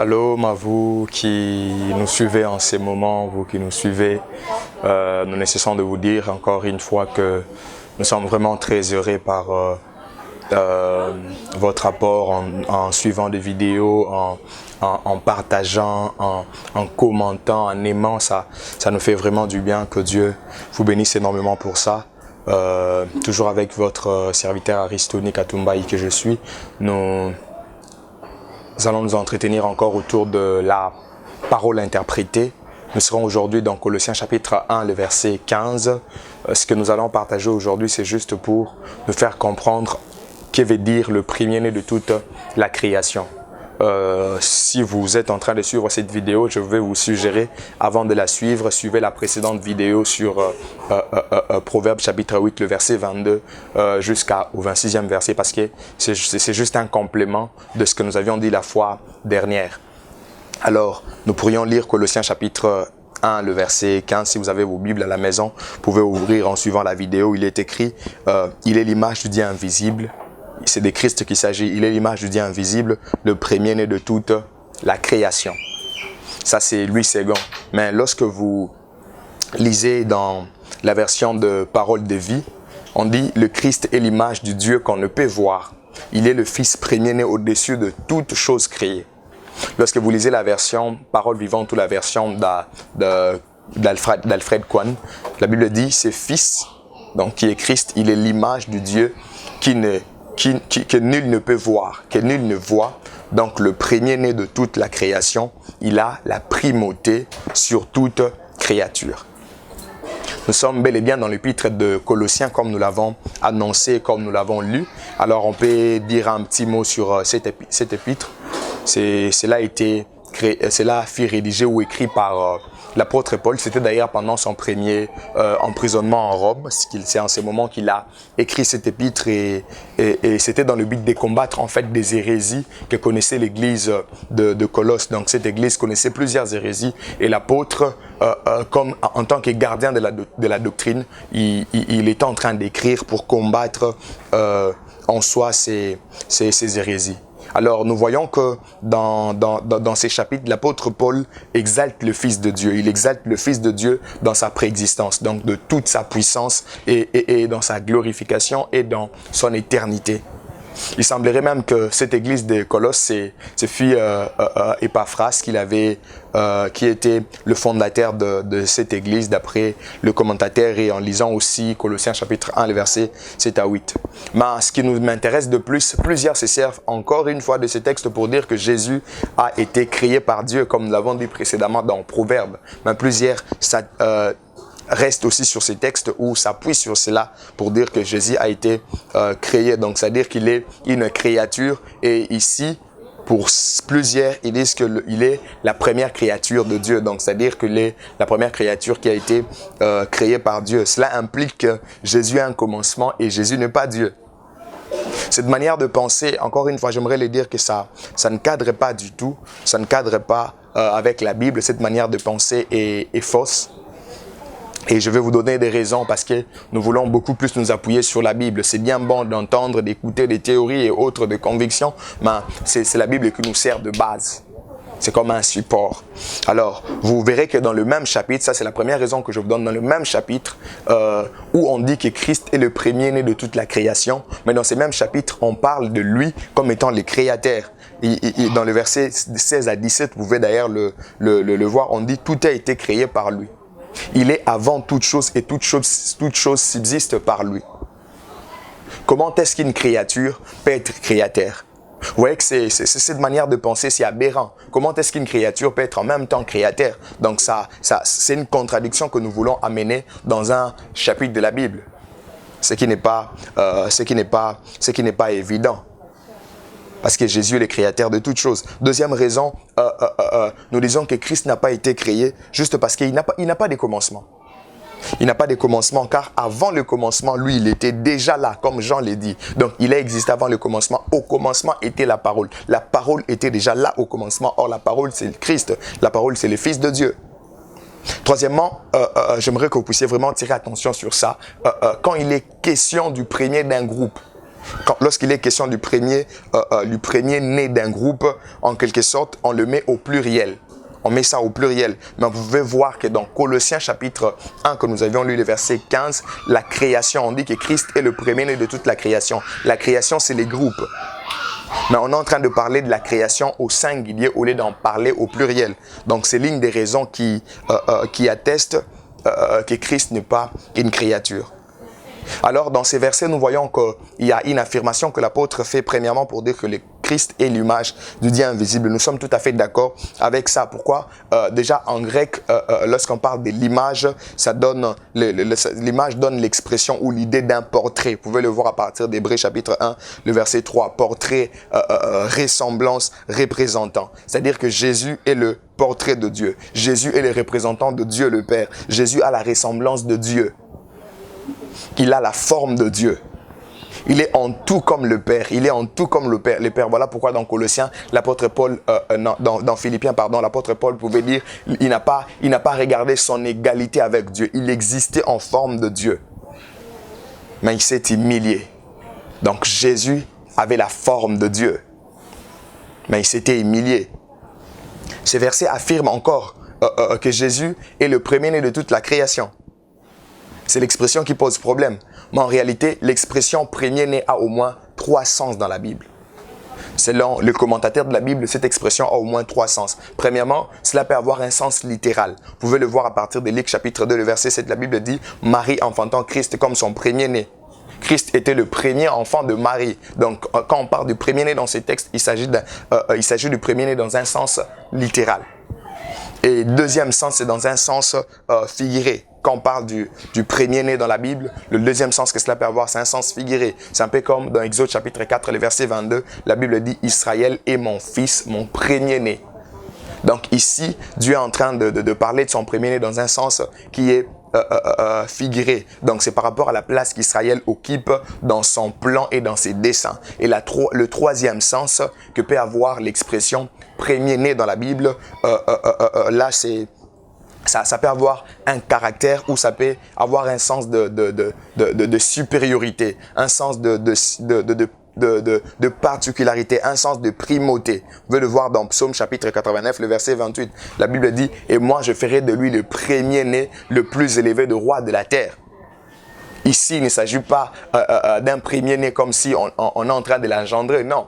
Shalom à vous qui nous suivez en ces moments, vous qui nous suivez. Nous ne cessons de vous dire encore une fois que nous sommes vraiment très heureux par votre apport en suivant des vidéos, en partageant, en commentant, en aimant. Ça nous fait vraiment du bien. Que Dieu vous bénisse énormément pour ça. Toujours avec votre serviteur Aristoni Katumbaï que je suis. Nous allons nous entretenir encore autour de la parole interprétée. Nous serons aujourd'hui dans Colossiens chapitre 1, le verset 15. Ce que nous allons partager aujourd'hui, c'est juste pour nous faire comprendre que veut dire le premier-né de toute la création. Si vous êtes en train de suivre cette vidéo, je vais vous suggérer, avant de la suivre, suivez la précédente vidéo sur Proverbe chapitre 8, le verset 22 jusqu'au 26e verset, parce que c'est juste un complément de ce que nous avions dit la fois dernière. Alors, nous pourrions lire Colossiens chapitre 1, le verset 15. Si vous avez vos Bibles à la maison, vous pouvez ouvrir en suivant la vidéo. Il est écrit « Il est l'image du Dieu invisible ». C'est de Christ qu'il s'agit. Il est l'image du Dieu invisible, le premier-né de toute la création. Ça, c'est Louis Ségon. Mais lorsque vous lisez dans la version de Parole de vie, on dit « Le Christ est l'image du Dieu qu'on ne peut voir. Il est le Fils premier-né au-dessus de toutes choses créées. » Lorsque vous lisez la version Parole vivante ou la version d'Alfred Kwan, la Bible dit « C'est Fils, donc qui est Christ, il est l'image du Dieu que nul ne peut voir, que nul ne voit. Donc le premier-né de toute la création, il a la primauté sur toute créature. » Nous sommes bel et bien dans l'épître de Colossiens comme nous l'avons annoncé, comme nous l'avons lu. Alors on peut dire un petit mot sur cet épître. Cela fut rédigé ou écrit par l'apôtre Paul. C'était d'ailleurs pendant son premier emprisonnement en Rome. C'est en ce moment qu'il a écrit cet épître et c'était dans le but de combattre en fait des hérésies que connaissait l'église de Colosse. Donc cette église connaissait plusieurs hérésies et l'apôtre, comme en tant que gardien de la doctrine, il était en train d'écrire pour combattre en soi ces hérésies. Alors, nous voyons que dans ces chapitres, l'apôtre Paul exalte le Fils de Dieu. Il exalte le Fils de Dieu dans sa préexistence, donc de toute sa puissance et dans sa glorification et dans son éternité. Il semblerait même que cette église de Colosse, ce fut Epaphras qui était le fondateur de cette église d'après le commentateur et en lisant aussi Colossiens chapitre 1, le verset 7 à 8. Mais ce qui nous m'intéresse de plus, plusieurs se servent encore une fois de ce texte pour dire que Jésus a été créé par Dieu, comme nous l'avons dit précédemment dans Proverbe. Mais plusieurs reste aussi sur ces textes où s'appuie sur cela pour dire que Jésus a été créé. Donc, c'est-à-dire qu'il est une créature. Et ici, pour plusieurs, ils disent qu'il est la première créature de Dieu. Donc, c'est-à-dire qu'il est la première créature qui a été créée par Dieu. Cela implique que Jésus a un commencement et Jésus n'est pas Dieu. Cette manière de penser, encore une fois, j'aimerais le dire que ça ne cadre pas du tout. Ça ne cadre pas avec la Bible. Cette manière de penser est fausse. Et je vais vous donner des raisons parce que nous voulons beaucoup plus nous appuyer sur la Bible. C'est bien bon d'entendre, d'écouter des théories et autres de convictions, mais c'est la Bible qui nous sert de base. C'est comme un support. Alors, vous verrez que dans le même chapitre, ça c'est la première raison que je vous donne, dans le même chapitre où on dit que Christ est le premier-né de toute la création, mais dans ce même chapitre, on parle de lui comme étant le créateur. Dans le verset 16 à 17, vous pouvez d'ailleurs le voir, on dit « Tout a été créé par lui ». Il est avant toute chose et toute chose subsiste par lui. Comment est-ce qu'une créature peut être créateur? Vous voyez que c'est cette manière de penser, c'est aberrant. Comment est-ce qu'une créature peut être en même temps créateur? Donc c'est une contradiction que nous voulons amener dans un chapitre de la Bible. Ce qui n'est pas évident. Parce que Jésus est le créateur de toutes choses. Deuxième raison, nous disons que Christ n'a pas été créé juste parce qu'il n'a pas de commencement. Il n'a pas de commencement car avant le commencement, lui, il était déjà là, comme Jean l'a dit. Donc, il a existé avant le commencement. Au commencement était la parole. La parole était déjà là au commencement. Or, la parole, c'est le Christ. La parole, c'est le Fils de Dieu. Troisièmement, j'aimerais que vous puissiez vraiment tirer attention sur ça. Quand il est question du premier d'un groupe, Lorsqu'il est question du premier né d'un groupe, en quelque sorte, on le met au pluriel. On met ça au pluriel. Mais vous pouvez voir que dans Colossiens chapitre 1, que nous avions lu le verset 15, la création, on dit que Christ est le premier-né de toute la création. La création, c'est les groupes. Mais on est en train de parler de la création au singulier au lieu d'en parler au pluriel. Donc, c'est l'une des raisons qui attestent que Christ n'est pas une créature. Alors, dans ces versets, nous voyons qu'il y a une affirmation que l'apôtre fait premièrement pour dire que le Christ est l'image du Dieu invisible. Nous sommes tout à fait d'accord avec ça. Pourquoi? Déjà, en grec, lorsqu'on parle de l'image, l'image donne l'expression ou l'idée d'un portrait. Vous pouvez le voir à partir d'Hébreux chapitre 1, le verset 3. Portrait, ressemblance, représentant. C'est-à-dire que Jésus est le portrait de Dieu. Jésus est le représentant de Dieu le Père. Jésus a la ressemblance de Dieu. Il a la forme de Dieu. Il est en tout comme le Père. Il est en tout comme le Père. Voilà pourquoi dans Colossiens, l'apôtre Paul, dans Philippiens, l'apôtre Paul pouvait dire, il n'a pas regardé son égalité avec Dieu. Il existait en forme de Dieu. Mais il s'est humilié. Donc Jésus avait la forme de Dieu. Mais il s'était humilié. Ce verset affirme encore que Jésus est le premier-né de toute la création. C'est l'expression qui pose problème. Mais en réalité, l'expression premier-né a au moins 3 sens dans la Bible. Selon le commentateur de la Bible, cette expression a au moins 3 sens. Premièrement, cela peut avoir un sens littéral. Vous pouvez le voir à partir de Luc chapitre 2, le verset 7. La Bible dit « Marie enfantant Christ comme son premier-né ». Christ était le premier enfant de Marie. Donc, quand on parle du premier-né dans ces textes, il s'agit du premier-né dans un sens littéral. Et deuxième sens, c'est dans un sens figuré. Quand on parle du premier-né dans la Bible, le deuxième sens que cela peut avoir, c'est un sens figuré. C'est un peu comme dans Exode chapitre 4, le verset 22, la Bible dit « Israël est mon fils, mon premier-né ». Donc ici, Dieu est en train de parler de son premier-né dans un sens qui est figuré. Donc c'est par rapport à la place qu'Israël occupe dans son plan et dans ses desseins. Et le troisième sens que peut avoir l'expression premier-né dans la Bible, là c'est... Ça peut avoir un caractère ou ça peut avoir un sens de supériorité, un sens de particularité, un sens de primauté. Vous pouvez le voir dans Psaume chapitre 89, le verset 28. La Bible dit « Et moi je ferai de lui le premier-né, le plus élevé de roi de la terre ». Ici, il ne s'agit pas d'un premier-né comme si on est en train de l'engendrer, non.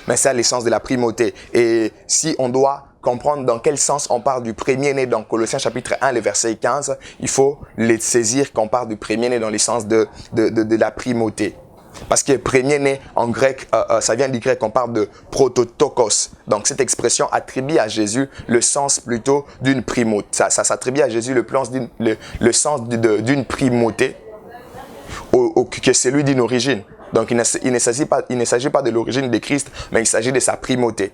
Mais c'est l'essence de la primauté. Et si on doit comprendre dans quel sens on parle du premier-né dans Colossiens chapitre 1, le verset 15, il faut les saisir qu'on parle du premier-né dans le sens de la primauté. Parce que premier-né en grec, ça vient du grec, on parle de prototokos. Donc cette expression attribue à Jésus le sens plutôt d'une primauté. Ça s'attribue à Jésus le sens d'une primauté que celui d'une origine. Donc il ne s'agit pas de l'origine de Christ, mais il s'agit de sa primauté.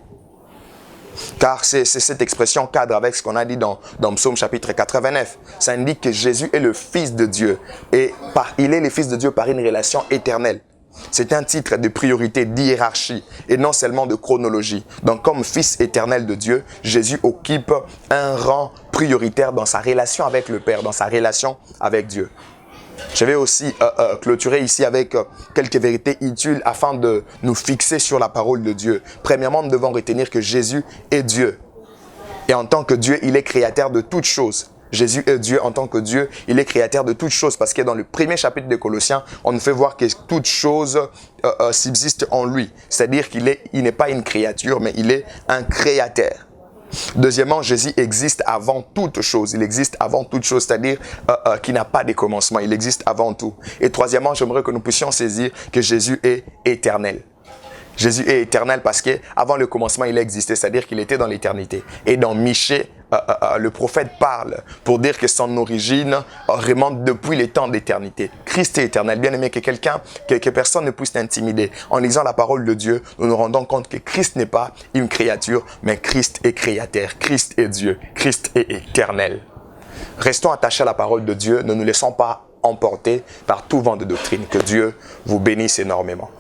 Car c'est cette expression cadre avec ce qu'on a dit dans Psaume chapitre 89. Ça indique que Jésus est le Fils de Dieu. Et il est le Fils de Dieu par une relation éternelle. C'est un titre de priorité, d'hiérarchie et non seulement de chronologie. Donc comme Fils éternel de Dieu, Jésus occupe un rang prioritaire dans sa relation avec le Père, dans sa relation avec Dieu. Je vais aussi clôturer ici avec quelques vérités utiles afin de nous fixer sur la parole de Dieu. Premièrement, nous devons retenir que Jésus est Dieu. Et en tant que Dieu, il est créateur de toutes choses. Jésus est Dieu en tant que Dieu, il est créateur de toutes choses. Parce que dans le premier chapitre de Colossiens, on nous fait voir que toute chose subsiste en lui. C'est-à-dire qu'il n'est pas une créature, mais il est un créateur. Deuxièmement, Jésus existe avant toute chose. Il existe avant toute chose, c'est-à-dire qu'il n'a pas de commencement. Il existe avant tout. Et troisièmement, j'aimerais que nous puissions saisir que Jésus est éternel. Jésus est éternel parce qu'avant le commencement, il existait, c'est-à-dire qu'il était dans l'éternité. Et dans Michée, le prophète parle pour dire que son origine remonte depuis les temps d'éternité. Christ est éternel. Bien aimé, que personne ne puisse t'intimider. En lisant la parole de Dieu, nous nous rendons compte que Christ n'est pas une créature, mais Christ est créateur. Christ est Dieu. Christ est éternel. Restons attachés à la parole de Dieu. Ne nous laissons pas emporter par tout vent de doctrine. Que Dieu vous bénisse énormément.